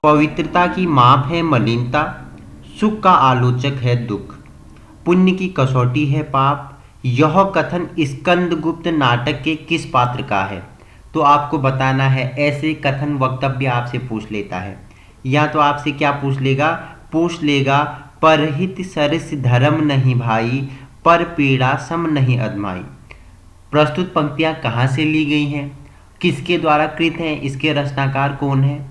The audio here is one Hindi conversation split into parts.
पवित्रता की माप है मलिनता, सुख का आलोचक है दुख, पुण्य की कसौटी है पाप। यह कथन स्कंदगुप्त नाटक के किस पात्र का है? तो आपको बताना है। ऐसे कथन वक्तव्य आपसे पूछ लेता है, या तो आपसे क्या पूछ लेगा परहित सरस धर्म नहीं भाई, पर पीड़ा सम नहीं अधमाई। प्रस्तुत पंक्तियां कहाँ से ली गई हैं, किसके द्वारा कृत हैं, इसके रचनाकार कौन है,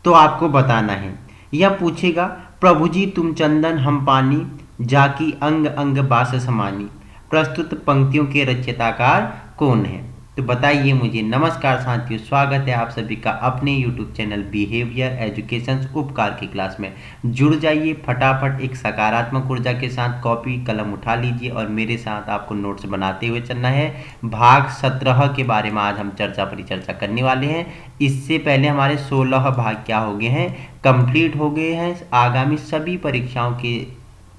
तो आपको बताना है। यह पूछेगा प्रभु जी तुम चंदन हम पानी, जाकी अंग अंग बास समानी। प्रस्तुत पंक्तियों के रचयिताकार कौन है? तो बताइए मुझे। नमस्कार साथियों, स्वागत है आप सभी का अपने YouTube चैनल बिहेवियर एजुकेशन उपकार की क्लास में। जुड़ जाइए फटाफट एक सकारात्मक ऊर्जा के साथ, कॉपी कलम उठा लीजिए और मेरे साथ आपको नोट्स बनाते हुए चलना है। भाग 17 के बारे में आज हम परिचर्चा करने वाले हैं। इससे पहले हमारे 16 भाग क्या हो गए हैं, कंप्लीट हो गए हैं। आगामी सभी परीक्षाओं के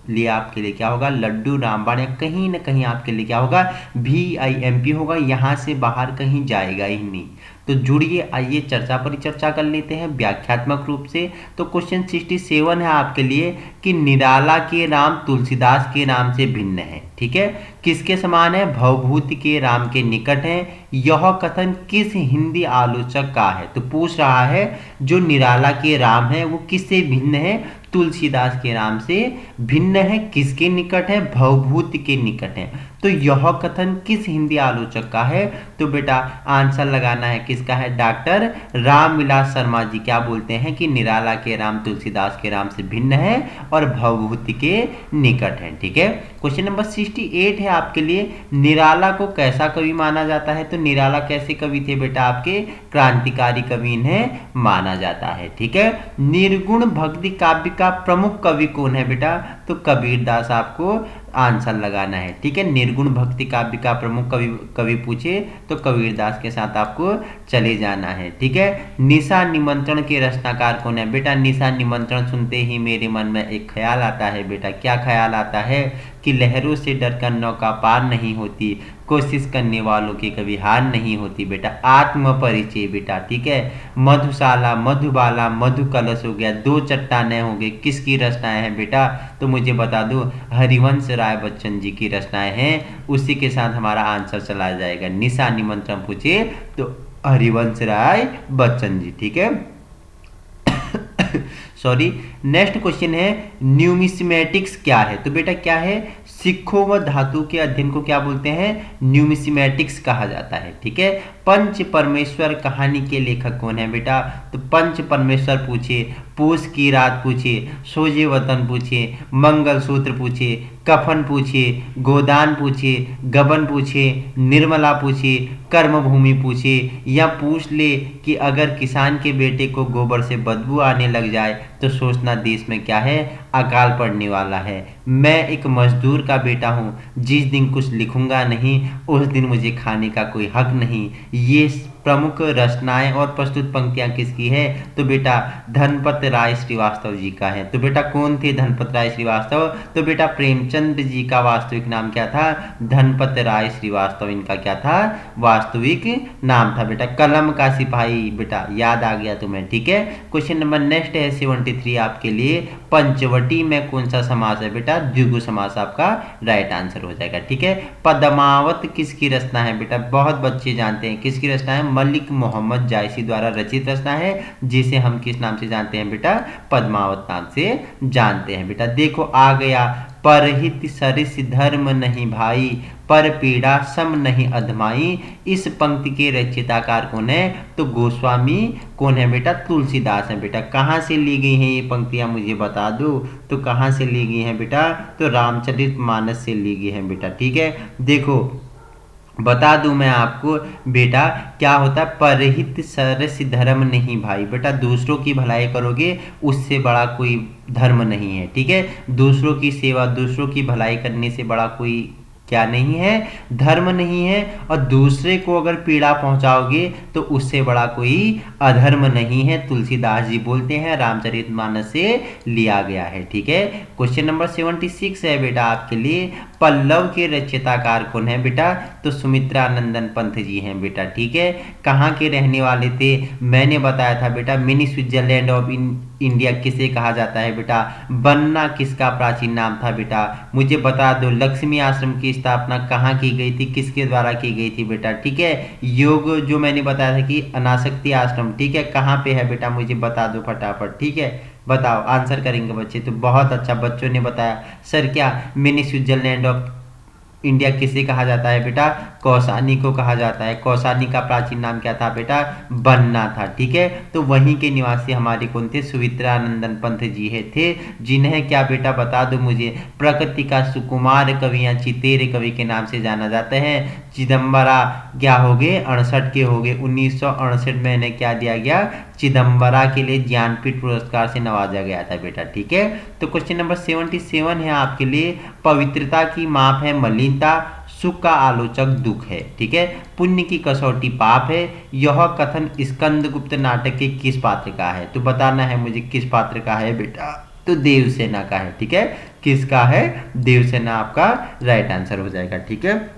लिए आपके लिए क्या होगा, लड्डू रामबाण, या कहीं ना कहीं आपके लिए क्या होगा, VIMP होगा। यहाँ से बाहर कहीं जाएगा ही नहीं। तो जुड़िए, आइए परिचर्चा कर लेते हैं व्याख्यात्मक रूप से। तो क्वेश्चन 67 है आपके लिए कि निराला के राम तुलसीदास के राम से भिन्न है। ठीक है, किसके समान है? भवभूति के राम के निकट है। यह कथन किस हिंदी आलोचक का है? तो पूछ रहा है जो निराला के राम है वो किससे भिन्न है? तुलसीदास के राम से भिन्न है। किसके निकट है? भवभूति के निकट है। तो यह कथन किस हिंदी आलोचक का है? तो बेटा आंसर लगाना है किसका है, डॉक्टर रामविलास शर्मा जी क्या बोलते हैं कि निराला के राम तुलसीदास के राम से भिन्न है और भवभूति के निकट है। ठीक है, क्वेश्चन नंबर 68 है आपके लिए, निराला को कैसा कवि माना जाता है? तो निराला कैसे कवि थे बेटा? आपके क्रांतिकारी कवि इन्हें माना जाता है। ठीक है, निर्गुण भक्ति काव्य का प्रमुख कवि कौन है बेटा? तो कबीरदास आपको आंसर लगाना है। ठीक है, निर्गुण भक्ति काव्य का प्रमुख कवि पूछे तो कबीरदास के साथ आपको चले जाना है। ठीक है, निशा निमंत्रण के रचनाकार कौन है? बेटा निशा निमंत्रण सुनते ही मेरे मन में एक ख्याल आता है। बेटा क्या ख्याल आता है? कि लहरों से डरकर नौका पार नहीं होती, कोशिश करने वालों की कभी हार नहीं होती। बेटा आत्म परिचय बेटा। ठीक है, मधुशाला मधुबाला मधु कलश हो गया, दो चट्टानें हो गई, किसकी रचनाएं हैं बेटा? तो मुझे बता दो, हरिवंश राय बच्चन जी की रचनाएं हैं। उसी के साथ हमारा आंसर चला जाएगा। निशा निमंत्रण पूछे तो हरिवंश राय बच्चन जी। ठीक है, सॉरी। नेक्स्ट क्वेश्चन है न्यूमिस्मेटिक्स क्या है? तो बेटा क्या है, सिक्कों व धातु के अध्ययन को क्या बोलते हैं? न्यूमिस्मेटिक्स कहा जाता है। ठीक है, पंच परमेश्वर कहानी के लेखक कौन है बेटा? तो पंच परमेश्वर पूछे, पूस की रात पूछे, सोजे वतन पूछे, मंगलसूत्र पूछे, कफन पूछे, गोदान पूछे, गबन पूछे, निर्मला पूछे, कर्मभूमि पूछे, या पूछ ले कि अगर किसान के बेटे को गोबर से बदबू आने लग जाए तो सोचना देश में क्या है, अकाल पड़ने वाला है। मैं एक मजदूर का बेटा हूँ, जिस दिन कुछ लिखूंगा नहीं उस दिन मुझे खाने का कोई हक नहीं। ये प्रमुख रचनाएं और प्रस्तुत पंक्तियां किसकी है? तो बेटा धनपत राय श्रीवास्तव जी का है। तो बेटा कौन थे धनपत राय श्रीवास्तव? तो बेटा प्रेमचंद जी का वास्तविक नाम क्या था? धनपत राय श्रीवास्तव इनका क्या था, वास्तविक नाम था। बेटा कलम का सिपाही, बेटा याद आ गया तुम्हें। ठीक है, क्वेश्चन नंबर नेक्स्ट है 73 आपके लिए, पंचवटी में कौन सा समास है बेटा? द्विगु समास आपका राइट आंसर हो जाएगा। ठीक है, पद्मावत किसकी रचना है बेटा? बहुत बच्चे जानते हैं किसकी रचना है, मलिक मोहम्मद जायसी द्वारा रचित रचना है, जिसे हम किस नाम से जानते हैं बेटा? पद्मावत नाम से जानते हैं। बेटा देखो आ गया, परहित सरिस धर्म नहीं भाई, पर पीड़ा सम नहीं अधमाई। इस पंक्ति के रचयिताकार कौन है? तो गोस्वामी कौन है बेटा? तुलसीदास है। बेटा कहाँ से ली गई हैं ये पंक्तियां मुझे बता दो। तो कहाँ से ली गई हैं बेटा? तो रामचरितमानस से ली गई हैं बेटा। ठीक है, देखो बता दूं मैं आपको बेटा क्या होता है, परहित सरस धर्म नहीं भाई। बेटा दूसरों की भलाई करोगे उससे बड़ा कोई धर्म नहीं है। ठीक है, दूसरों की सेवा दूसरों की भलाई करने से बड़ा कोई क्या नहीं है, धर्म नहीं है। और दूसरे को अगर पीड़ा पहुंचाओगे तो उससे बड़ा कोई अधर्म नहीं है, तुलसीदास जी बोलते हैं, रामचरितमानस से लिया गया है। ठीक है, क्वेश्चन नंबर 76 है बेटा आपके लिए, पल्लव के रचयिताकार कौन है बेटा? तो सुमित्रा नंदन पंत जी हैं बेटा, ठीक है। कहाँ के रहने वाले थे? मैंने बताया था बेटा, मिनी स्विट्जरलैंड ऑफ इंडिया किसे कहा जाता है बेटा? बन्ना किसका प्राचीन नाम था बेटा? मुझे बता दो, लक्ष्मी आश्रम की स्थापना कहाँ की गई थी, किसके द्वारा की गई थी बेटा? ठीक है। योग जो मैंने बताया था कि अनासक्ति आश्रम, ठीक है, कहाँ पे है बेटा? मुझे बता दो फटाफट, ठीक है। बताओ, आंसर करेंगे बच्चे तो बहुत अच्छा। बच्चों ने बताया सर क्या मिनी स्विट्जरलैंड ऑफ इंडिया किसे कहा जाता है बेटा? कौसानी को कहा जाता है। कौसानी का प्राचीन नाम क्या था बेटा? बन्ना था, ठीक है। तो वहीं के निवासी हमारे कौन थे? सुमित्रानंदन पंत जी है थे, जिन्हें क्या बेटा बता दो मुझे? प्रकृति का सुकुमार कवि या चितेरे कवि के नाम से जाना जाता है। चिदम्बरा क्या हो गए? 68 के हो गए। 1968 में इन्हें क्या दिया गया? चिदम्बरा के लिए ज्ञानपीठ पुरस्कार से नवाजा गया था बेटा, ठीक है। तो क्वेश्चन नंबर 77 है आपके लिए, पवित्रता की माप है मलिनता, सुख का आलोचक दुख है, ठीक है। पुण्य की कसौटी पाप है। यह कथन स्कंदगुप्त नाटक के किस पात्र का है? तो बताना है मुझे किस पात्र का है बेटा? तो देवसेना का है, ठीक है। किसका है? देवसेना आपका राइट आंसर हो जाएगा, ठीक है।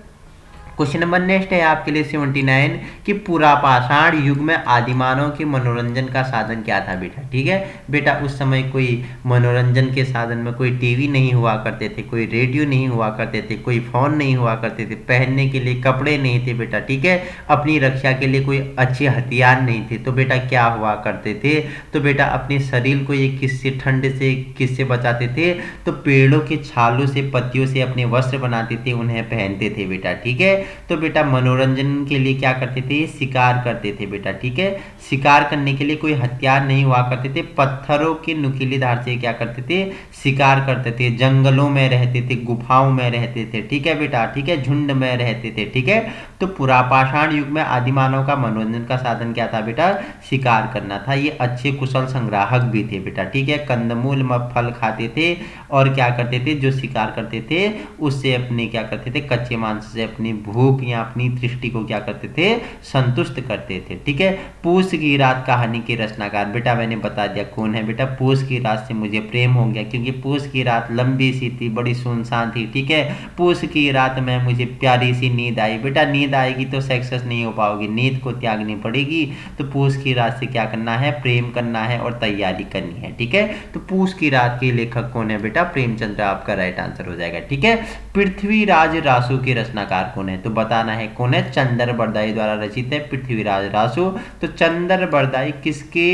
क्वेश्चन नंबर नेक्स्ट है आपके लिए 79 कि पुरापाषाण युग में आदिमानव के मनोरंजन का साधन क्या था बेटा? ठीक है बेटा, उस समय कोई मनोरंजन के साधन में कोई टीवी नहीं हुआ करते थे, कोई रेडियो नहीं हुआ करते थे, कोई फोन नहीं हुआ करते थे, पहनने के लिए कपड़े नहीं थे बेटा, ठीक है। अपनी रक्षा के लिए कोई अच्छे हथियार नहीं थे, तो बेटा क्या हुआ करते थे? तो बेटा अपने शरीर को ये किससे, ठंड से किससे बचाते थे? तो पेड़ों के छालों से, पत्तियों से अपने वस्त्र बनाते थे, उन्हें पहनते थे बेटा, ठीक है। तो बेटा मनोरंजन के लिए क्या करते थे? शिकार करते थे बेटा, ठीक है। शिकार करने के लिए कोई हथियार नहीं हुआ करते थे, पत्थरों की नुकीली धार से क्या करते थे? शिकार करते थे। जंगलों में रहते थे, गुफाओं में रहते थे, ठीक है बेटा, ठीक है, झुंड में रहते थे, ठीक है। तो पुरापाषाण युग में आदिमानव का मनोरंजन का साधन क्या था बेटा? शिकार करना था। ये अच्छे कुशल संग्राहक भी थे बेटा, ठीक है। कंदमूल फल खाते थे और क्या करते थे? जो शिकार करते थे उससे अपने क्या करते थे? कच्चे मांस से अपनी भूख या अपनी दृष्टि को क्या करते थे? संतुष्ट करते थे, ठीक है। पूस की रात कहानी के रचनाकार बेटा मैंने बता दिया कौन है बेटा? पूस की रात से मुझे प्रेम हो गया, क्योंकि पूस की रात लंबी सी थी, बड़ी सुनसान थी, ठीक है। पूस की रात में मुझे प्यारी सी नींद आई। बेटा नींद आएगी तो सक्सेस नहीं हो पाओगी, नींद को त्यागनी पड़ेगी। तो पूस की रात से क्या करना है? प्रेम करना है और तैयारी करनी है, ठीक है। तो पूस की रात के लेखक कौन है बेटा? प्रेमचंद्र आपका राइट आंसर हो जाएगा, ठीक है। पृथ्वीराज रासो के रचनाकार कौन है? तो बताना है कौन है? चंदर बरदाई द्वारा रचित है पृथ्वीराज रासो। तो चंदर बरदाई किसके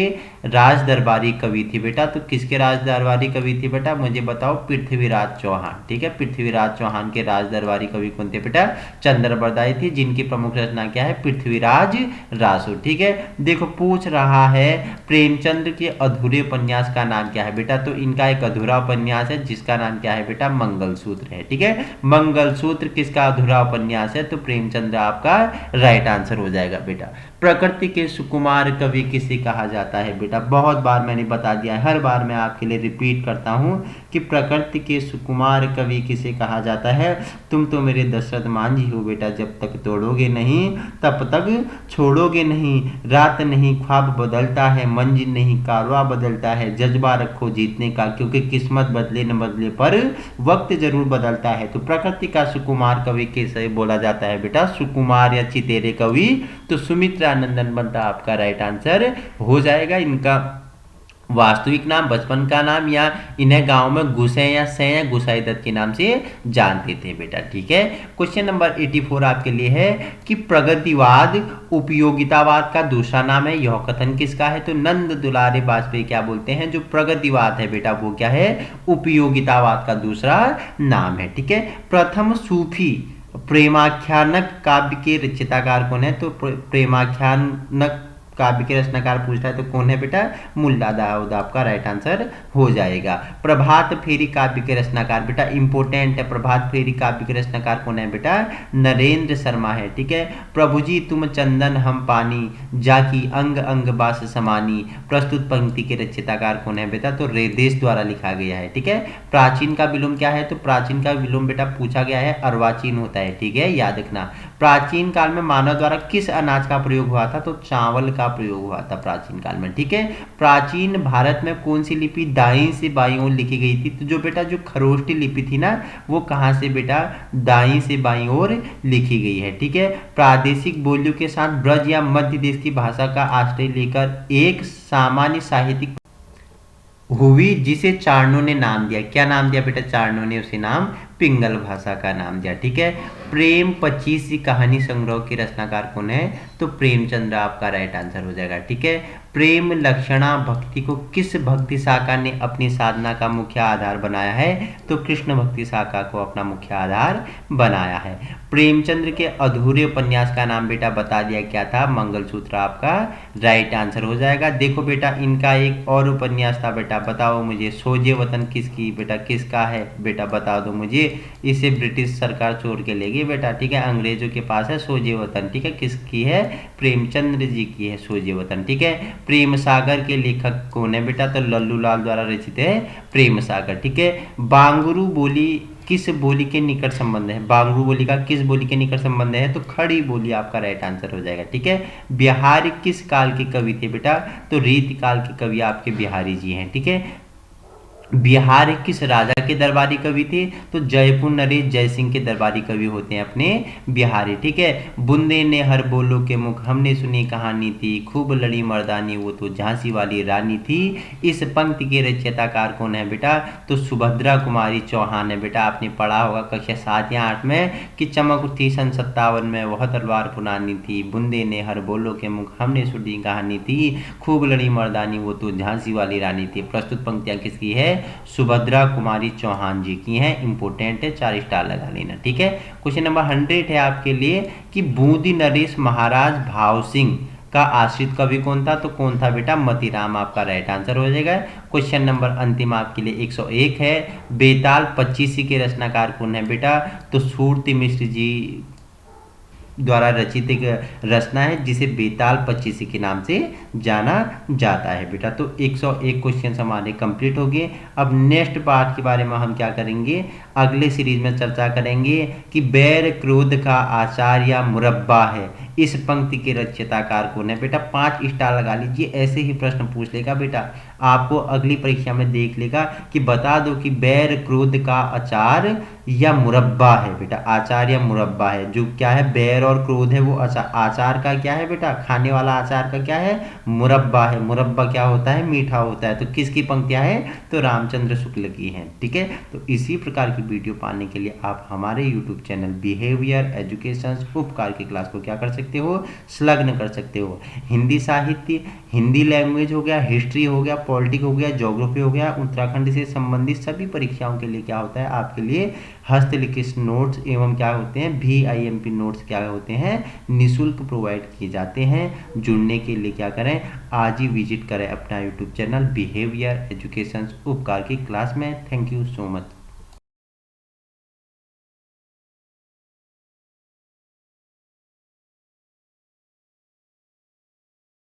राज दरबारी कवि थी बेटा? तो किसके राज दरबारी कवि थी बेटा? मुझे बताओ। पृथ्वीराज चौहान, ठीक है। पृथ्वीराज चौहान के राज दरबारी कवि कौन थे बेटा? चंदर बरदाई थी, जिनकी प्रमुख रचना क्या है? पृथ्वीराज रासो, ठीक है। देखो पूछ रहा है प्रेमचंद्र के अधूरे उपन्यास का नाम क्या है बेटा? तो इनका एक अधूरा उपन्यास है जिसका नाम क्या है बेटा? मंगलसूत्र है, ठीक है। मंगलसूत्र किसका अधूरा उपन्यास है? तो प्रेमचंद्र आपका राइट आंसर हो जाएगा बेटा। प्रकृति के सुकुमार कवि किसे कहा जाता है बेटा? बहुत बार मैंने बता दिया है, हर बार मैं आपके लिए रिपीट करता हूं कि प्रकृति के सुकुमार कवि किसे कहा जाता है? तुम तो मेरे दशरथ मान जी हो बेटा, जब तक तोड़ोगे नहीं तब तक छोड़ोगे नहीं। रात नहीं ख्वाब बदलता है, मंजिल नहीं कारवा बदलता है। जज्बा रखो जीतने का, क्योंकि किस्मत बदले न बदले पर वक्त जरूर बदलता है। तो प्रकृति का सुकुमार कवि किसे बोला जाता है बेटा? सुकुमार या चितेरे कवि। तो सुमित्रानंदन बनता आपका राइट आंसर हो जाएगा। इनका वास्तविक नाम, बचपन का नाम, या इन्हें गांव में गुसे या से या गुसाई दत्त के नाम से जानते थे बेटा, ठीक है। क्वेश्चन नंबर 84 आपके लिए है कि प्रगतिवाद उपयोगितावाद का दूसरा नाम है। यह कथन किसका है? तो नंद दुलारे वाजपेयी क्या बोलते हैं? जो प्रगतिवाद है बेटा वो क्या है? उपयोगितावाद का दूसरा नाम है, ठीक है। प्रथम सूफी प्रेमाख्यानक काव्य के रचयिताकार कौन है? तो प्रेमाख्यानक काव्य के रचनाकार पूछता है तो कौन है बेटा? मुल्ला दाऊद आपका राइट आंसर हो जाएगा। प्रभात फेरी काव्य के रचनाकार बेटा इंपोर्टेंट है, प्रभात फेरी काव्य के रचनाकार कौन है बेटा? नरेंद्र शर्मा है, ठीक है। प्रभु जी तुम चंदन हम पानी, जाकी अंग अंग बास समानी, प्रस्तुत पंक्ति के रचयिताकार कौन है बेटा? तो रेदेश द्वारा लिखा गया है, ठीक है। प्राचीन का विलोम क्या है? तो प्राचीन का विलोम बेटा पूछा गया है अर्वाचीन होता है, ठीक है, याद रखना। प्राचीन काल में मानव द्वारा किस अनाज का प्रयोग हुआ था? तो चावल का प्रयोग हुआ था प्राचीन काल में। ठीक है, प्राचीन भारत में कौन सी लिपि दाईं से बाईं ओर लिखी गई थी? तो जो बेटा जो खरोष्टी लिपि थी ना, वो कहाँ से बेटा? दाईं से बाईं ओर लिखी गई है। ठीक है, प्रादेशिक बोलियों के साथ ब्रज या मध्य देश की भाषा का आश्रय लेकर एक सामान्य साहित्यिक हुई जिसे चारणों ने नाम दिया। क्या नाम दिया बेटा? चारणों ने उसे नाम पिंगल भाषा का नाम दिया। ठीक है, प्रेम 25 कहानी संग्रह के रचनाकार कौन है? तो प्रेमचंद्र आपका राइट आंसर हो जाएगा। ठीक है, प्रेम लक्षणा भक्ति को किस भक्ति शाखा ने अपनी साधना का मुख्य आधार बनाया है? तो कृष्ण भक्ति शाखा को अपना मुख्य आधार बनाया है। प्रेमचंद्र के अधूरे उपन्यास का नाम बेटा बता दिया, क्या था? मंगलसूत्र आपका राइट आंसर हो जाएगा। देखो बेटा, इनका एक और उपन्यास था बेटा, बताओ मुझे, सोजे वतन किसकी बेटा? किसका है बेटा? बता दो मुझे। इसे ब्रिटिश सरकार चोर के ले गई बेटा। ठीक है, अंग्रेजों के पास है सोजे वतन। ठीक है, किसकी है? प्रेमचंद्र जी की है सोजे वतन। ठीक है, प्रेम सागर के लेखक कौन है बेटा? तो लल्लू लाल द्वारा रचित है प्रेम सागर। ठीक है, बांगरू बोली किस बोली के निकट संबंध है? बांगरू बोली का किस बोली के निकट संबंध है? तो खड़ी बोली आपका राइट आंसर हो जाएगा। ठीक है, बिहारी किस काल के कवि थे बेटा? तो रीतिकाल के कवि आपके बिहारी जी हैं। ठीक है, बिहार किस राजा के दरबारी कवि थे? तो जयपुर नरेश जयसिंह के दरबारी कवि होते हैं अपने बिहारी। ठीक है, बूंदे ने हर बोलो के मुख हमने सुनी कहानी थी, खूब लड़ी मर्दानी वो तो झांसी वाली रानी थी। इस पंक्ति के रचयिताकार कौन है बेटा? तो सुभद्रा कुमारी चौहान है बेटा। आपने पढ़ा होगा कक्षा 7 या 8 में कि चमक उठी सन 57 में वह तलवार पुरानी थी, बूंदे ने हर बोलो के मुख हमने सुनी कहानी थी, खूब लड़ी मर्दानी वो तो झांसी वाली रानी थी। प्रस्तुत पंक्तियां किसकी है? सुभद्रा कुमारी चौहान जी की हैं। इंपोर्टेंट है, 4 स्टार लगा लेना। ठीक है, क्वेश्चन नंबर 100 है आपके लिए कि बूंदी नरेश महाराज भाव सिंह का आश्रित कवि कौन था? तो कौन था बेटा? मतीराम आपका राइट आंसर हो जाएगा। क्वेश्चन नंबर अंतिम आपके लिए 101 है, बेताल 25 के रचनाकार कौन है बेटा? तो सूरती मिश्र जी द्वारा रचित एक रचना है जिसे बेताल 25 के नाम से जाना जाता है बेटा। तो 101 क्वेश्चन हमारे कंप्लीट हो गए। अब नेक्स्ट पार्ट के बारे में हम क्या करेंगे? अगले सीरीज में चर्चा करेंगे कि बैर क्रोध का आचार या मुरब्बा है, इस पंक्ति के रचयिताकार कौन है बेटा? 5 स्टार लगा लीजिए, ऐसे ही प्रश्न पूछ लेगा बेटा आपको अगली परीक्षा में, देख लेगा कि बता दो कि बैर क्रोध का आचार या मुरब्बा है बेटा। आचार या मुरब्बा है, जो क्या है? बैर और क्रोध है वो आचार का क्या है बेटा? खाने वाला आचार का क्या है? मुरब्बा है। मुरब्बा क्या होता है? मीठा होता है। तो किसकी पंक्तियां हैं? तो रामचंद्र शुक्ल की हैं। ठीक है, तो इसी प्रकार की वीडियो पाने के लिए आप हमारे यूट्यूब चैनल बिहेवियर एजुकेशन उपकार की क्लास को क्या कर सकते हो? संलग्न कर सकते हो। हिंदी साहित्य, हिंदी लैंग्वेज हो गया, हिस्ट्री हो गया, पॉलिटिक्स हो गया, ज्योग्राफी हो गया, उत्तराखंड से संबंधित सभी परीक्षाओं के लिए क्या होता है? आपके लिए हस्तलिखित नोट्स एवं क्या होते हैं? VIMP नोट्स क्या होते हैं? निःशुल्क प्रोवाइड किए जाते हैं। जुड़ने के लिए क्या करें? आज ही विजिट करें अपना यूट्यूब चैनल बिहेवियर एजुकेशन उपकार की क्लास में। Thank you so much.